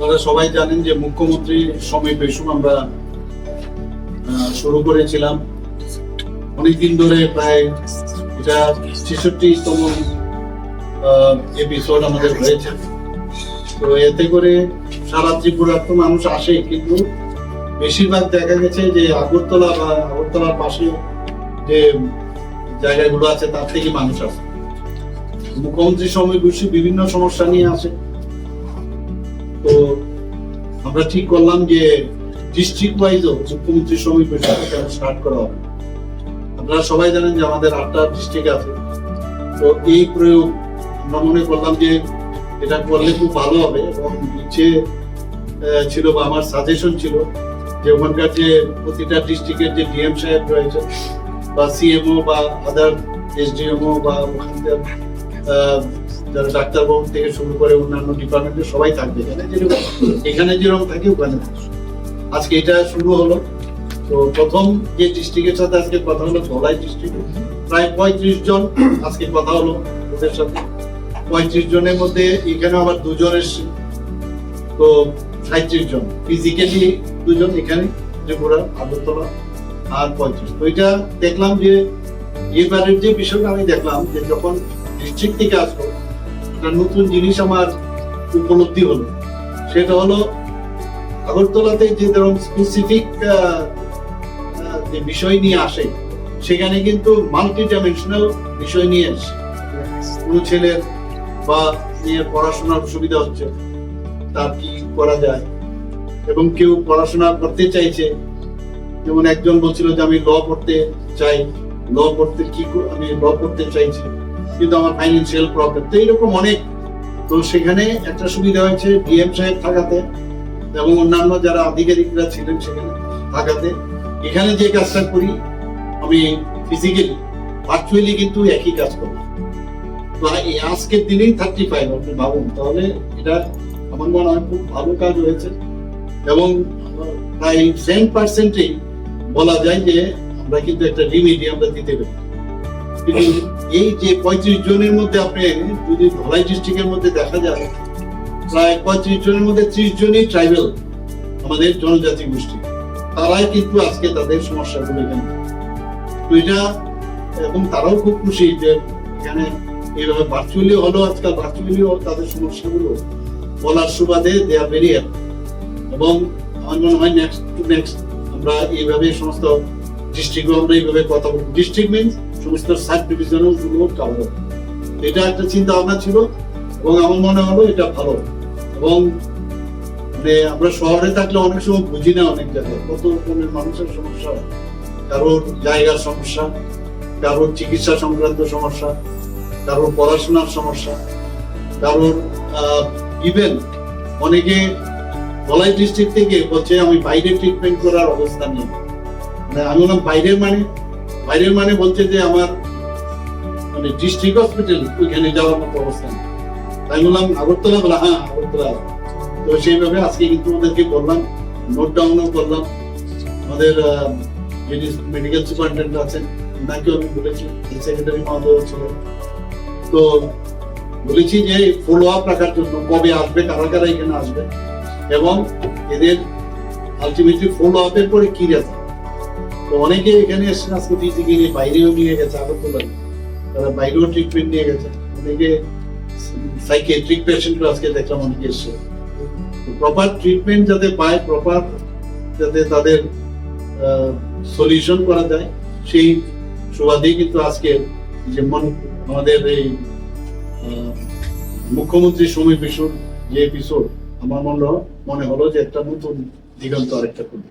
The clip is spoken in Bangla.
আপনারা সবাই জানেন যে মুখ্যমন্ত্রী শ্রমিক পেনশন আমরা শুরু করেছিলাম অনেকদিন ধরে, প্রায় এটা 66তম এপিসোড আমাদের হয়েছে। তো এতে করে সারা ত্রিপুরার তো মানুষ আসে, কিন্তু বেশিরভাগ দেখা গেছে যে আগরতলা বা আগরতলার পাশে যে জায়গাগুলো আছে তার থেকে মানুষ আসে। মুখ্যমন্ত্রী শ্রমিক গোষ্ঠী বিভিন্ন সমস্যা নিয়ে আসে। তো আমরা ঠিক করলাম যে ডিস্ট্রিক্ট ওয়াইজও মুখ্যমন্ত্রী শ্রমিক গোষ্ঠী স্টার্ট করা হবে। আপনারা সবাই জানেন যে আমাদের 8টা ডিস্ট্রিক্ট আছে। তো এই প্রয়োগ আমরা মনে করলাম যে এটা করলে খুব ভালো হবে, এবং ইচ্ছে ছিল বা আমার সাজেশন ছিল যে ওখানকার যে প্রতিটা ডিস্ট্রিক্টের যে ডিএম সাহেব রয়েছে বা সিএমও বা আদার এসডিএমও বা ওখানকার যারা ডাক্তারবাবু থেকে শুরু করে অন্যান্য ডিপার্টমেন্টের সবাই থাকবে এখানে যেরকম থাকে ওখানে। আজকে এটা শুরু হলো। তো প্রথম যে ডিস্ট্রিক্টের সাথে আজকে কথা হলো ধলাই ডিস্ট্রিক্ট, প্রায় 35 জন আজকে কথা হলো ওদের সাথে। 35 জনের মধ্যে এখানে আবার 2 জন এসছে, তো 37 জন। ফিজিক্যালি 2 জন এখানে ত্রিপুরা আগরতলা আর 35। তো এটা দেখলাম যে এবারের যে বিষয়টা আমি দেখলাম যে যখন ডিস্ট্রিক্ট থেকে আসবো একটা নতুন জিনিস আমার উপলব্ধি হলো। সেটা হলো আগরতলাতে যে ধরুন স্পেসিফিক যে বিষয় নিয়ে আসে, সেখানে কিন্তু মাল্টি ডাইমেনশনাল বিষয় নিয়ে আসে। কোনো ছেলের বা নিয়ে পড়াশোনার সুবিধা হচ্ছে, তার কি করা যায়, এবং কেউ পড়াশোনা করতে চাইছে। যেমন একজন বলছিল যে আমি ল পড়তে চাই, আমি ল পড়তে চাইছি, কিন্তু আমার ফাইন্যান্সিয়াল প্রবলেম। তো এইরকম অনেক। তো সেখানে একটা সুবিধা হয়েছে ডিএম সাহেব থাকাতে এবং অন্যান্য যারা আধিকারিকরা ছিলেন সেখানে থাকাতে। এখানে যে কাজটা করি আমি ফিজিক্যালি ভার্চুয়ালি কিন্তু একই কাজ করি। তো আজকের দিনেই 35 আপনি ভাবুন, তাহলে এটা আমার মনে হয় খুব ভালো কাজ হয়েছে। এবং প্রায় 10%ই বলা যায় যে আমরা কিন্তু একটা রিমিডি আমরা দিতে পারি। কিন্তু এই যে 35 জনের মধ্যে আপনি যদি ধলাই ডিস্ট্রিক্টের মধ্যে দেখা যায়, প্রায় 35 জনের মধ্যে 30 জনই ট্রাইবেল, আমাদের জনজাতি গোষ্ঠী। তারাই কিন্তু আজকে তাদের সমস্যাগুলো এখানে। তো এটা, এবং তারাও খুব খুশি যে এখানে এইভাবে ভার্চুয়ালি হলো। আজকাল ভার্চুয়ালিও তাদের সমস্যাগুলো বলার সুবাদে দে আর ভেরি হ্যাপি। এবং আমার মনে হয় নেক্সট আমরা এইভাবে সমস্ত ডিস্ট্রিক্টও আমরা এইভাবে কথা বলবো। ডিস্ট্রিক্ট মিনস সমস্ত সাব ডিভিশনাল গুলো কাভার হবে। এটা একটা চিন্তা ভাবনা ছিল, এবং আমার মনে হলো এটা ভালো। এবং মানে আমরা শহরে থাকলে অনেক সময় বুঝি না অনেক জায়গায় কত রকমের মানুষের সমস্যা, কারোর জায়গার সমস্যা, কারোর চিকিৎসা সংক্রান্ত সমস্যা, কারোর পড়াশোনার সমস্যা, কারোর ইভেন অনেকে ধলাই ডিস্ট্রিক্ট থেকে বলছে আমি বাইরে ট্রিটমেন্ট করার অবস্থা নেই। আমি বললাম বাইরের মানে বলছে যে আমার মানে ডিস্ট্রিক্ট হসপিটাল ওইখানে যাওয়ার মতো অবস্থা নেই। আমি বললাম আগরতলা, বলা হ্যাঁ আগরতলা। তো সেইভাবে আজকে কিন্তু ওদেরকে বললাম, নোট ডাউনও করলাম। আমাদের যিনি মেডিকেল সুপারিনটেন্ডেন্ট আছেন ওনাকেও আমি বলেছি, সেক্রেটারি মহোদয় ছিল। তো বলেছি যে ফলো আপ রাখার জন্য কবে আসবে, কারা কারা এখানে আসবে, এবং এদের আলটিমেটলি ফলো আপের পরে কি রেজাল্ট। তো অনেকে এখানে এসে আজকে ফিজিক্যালি বাইরেও নিয়ে গেছে আগরতলায়, তারা বাইরেও ট্রিটমেন্ট নিয়ে গেছে। অনেকে সাইকিয়াট্রিক পেশেন্টও আজকে দেখলাম অনেকে এসছে। প্রপার ট্রিটমেন্ট যাতে পায়, প্রপার যাতে তাদের সলিউশন করা যায়, সেই সুবাদেই কিন্তু আজকে যেমন আমাদের এই মুখ্যমন্ত্রী শ্রমিক পেনশন যে এপিসোড, আমার মনে হলো যে একটা নতুন দিগন্ত আরেকটা করবে।